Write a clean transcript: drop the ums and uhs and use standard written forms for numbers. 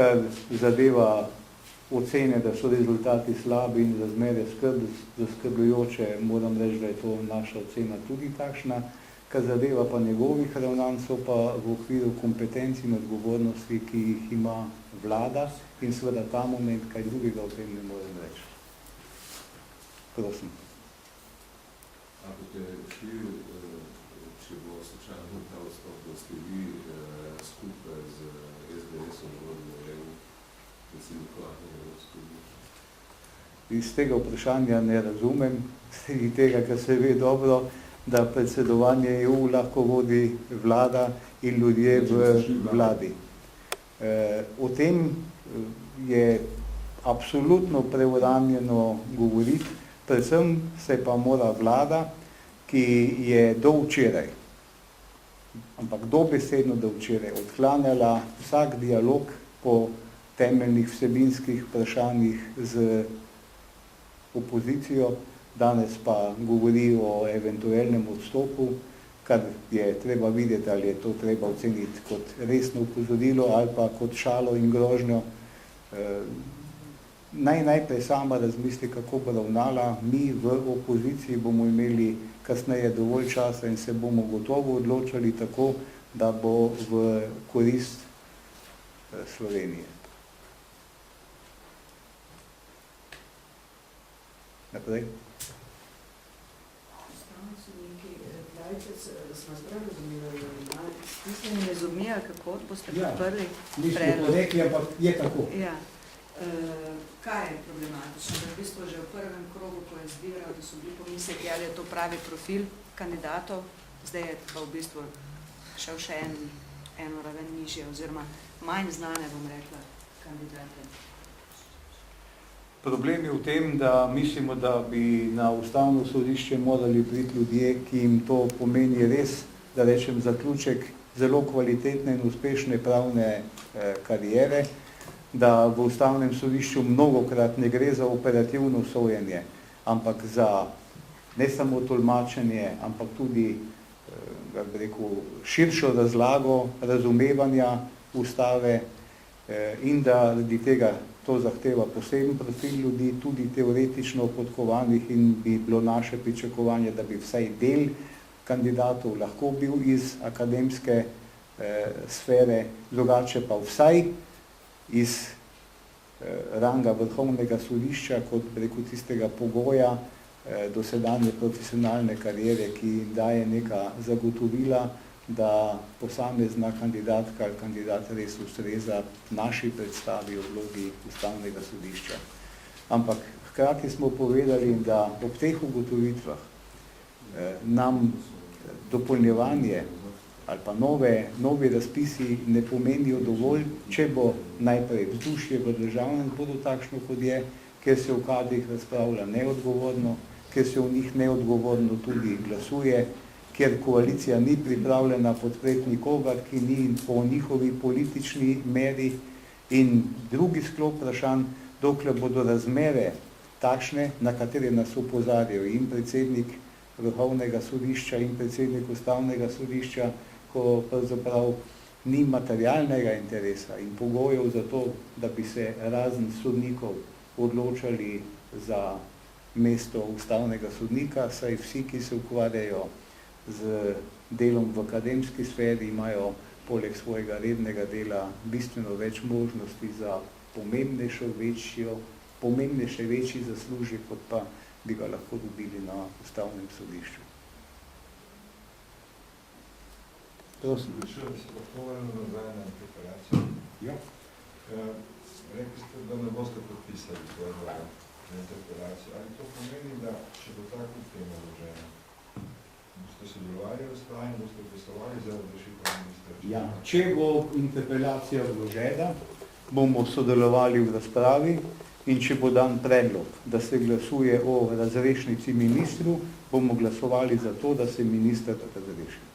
kar zadeva ocene, da so rezultati slabi in razmere zaskrbljujoče, moram reči, da je to naša ocena tudi takšna. Kar zadeva pa njegovih ravnanj, so pa v okviru kompetenc in odgovornosti, ki jih ima vlada in seveda ta moment, kaj drugega o tem ne morem reči. Prosim. A boste šli, če bo slučajno ta odstop, da ste vi skupaj z SDS-om v EU, predsednikovanje Evropske unije? Iz tega vprašanja ne razumem, iz tega, ker se ve dobro, da predsedovanje EU lahko vodi vlada in ljudje v vladi. O tem je absolutno preuranjeno govoriti, predvsem se pa mora vlada, ki je do včeraj, ampak dobesedno do včeraj, odklanjala vsak dialog po temeljnih vsebinskih vprašanjih z opozicijo, danes pa govori o eventualnem odstopu, kar je treba videti, ali je to treba oceniti kot resno opozorilo ali pa kot šalo in grožnjo. Najprej sama razmisli, kako bo ravnala. Mi v opoziciji bomo imeli kasneje dovolj časa in se bomo gotovo odločali tako, da bo v korist Slovenije. Naprej. Smo zbrali razumeli, mislim, ne razumija, kako boste podprli predlog. Ja, nismo rekli, ampak je tako. Ja. Kaj je problematično? Da v bistvu že v prvem krogu, ko je zbiral, da so bili pomisleki, ali je to pravi profil kandidatov, zdaj je pa v bistvu šel še eno raven nižje, oziroma manj znane, bom rekla, kandidate. Problem je v tem, da mislimo, da bi na Ustavno sodišče morali priti ljudje, ki jim to pomeni res, da rečem, zaključek zelo kvalitetne in uspešne pravne kariere, da v Ustavnem sodišču mnogokrat ne gre za operativno sojenje, ampak za ne samo tolmačenje, ampak tudi širšo razlago razumevanja Ustave in da radi tega to zahteva poseben profil ljudi, tudi teoretično podkovanih, in bi bilo naše pričakovanje, da bi vsaj del kandidatov lahko bil iz akademske sfere, drugače pa vsaj iz ranga vrhovnega sodišča kot preko tistega pogoja dosedanje profesionalne kariere, ki daje neka zagotovila, da posamezna kandidatka ali kandidat res ustreza naši predstavi o vlogi Ustavnega sodišča. Ampak hkrati smo povedali, da ob teh ugotovitvah nam dopolnjevanje ali pa novi razpisi ne pomenijo dovolj, če bo najprej vzdušje v državnem zboru takšno, kot je, ker se v kadrih razpravlja neodgovorno, ker se v njih neodgovorno tudi glasuje, ker koalicija ni pripravljena podpreti nikogar, ki ni po njihovi politični meri, in drugi sklop vprašanj, dokler bodo razmere takšne, na katere nas opozarjajo in predsednik Vrhovnega sodišča in predsednik Ustavnega sodišča, ko pravzaprav ni materialnega interesa in pogojev za to, da bi se razen sodnikov odločali za mesto ustavnega sodnika, saj vsi, ki se ukvarjajo z delom v akademski sferi, imajo poleg svojega rednega dela bistveno več možnosti za pomembnejše večji zaslužek, kot pa bi ga lahko dobili na Ustavnem sodišču. Prosim. Če se lahko vrnem nazaj na interpelacijo. Ja. Rekli ste, da ne boste podpisali predloga na interpelacijo. Ali to pomeni, da če bo tako tema vložena, boste sodelovali v razpravi in boste glasovali za razrešitev ministra? Ja, če bo interpelacija vložena, bomo sodelovali v razpravi, in če bo dan predlog, da se glasuje o razrešnici ministru, bomo glasovali za to, da se minister razreši.